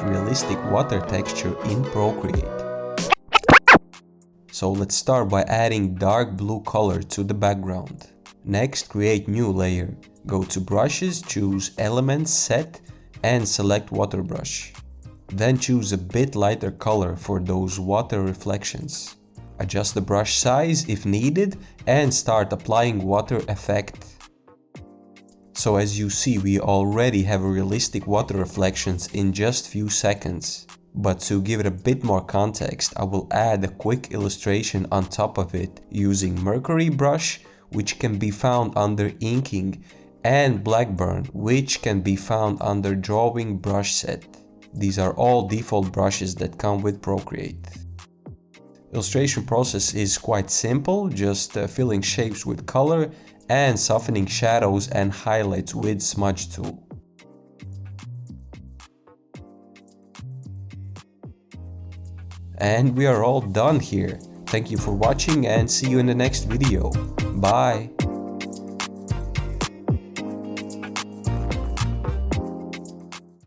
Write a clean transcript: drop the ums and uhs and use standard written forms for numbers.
create realistic water texture in Procreate. So let's start by adding dark blue color to the background. Next, create new layer. Go to brushes, choose elements, set, and select water brush. Then choose a bit lighter color for those water reflections. Adjust the brush size if needed and start applying water effect. So as you see, we already have realistic water reflections in just few seconds. But to give it a bit more context, I will add a quick illustration on top of it using mercury brush, which can be found under inking, and blackburn, which can be found under drawing brush set. These are all default brushes that come with Procreate. Illustration process is quite simple, just filling shapes with color and softening shadows and highlights with smudge tool. And we are all done here. Thank you for watching and see you in the next video. Bye!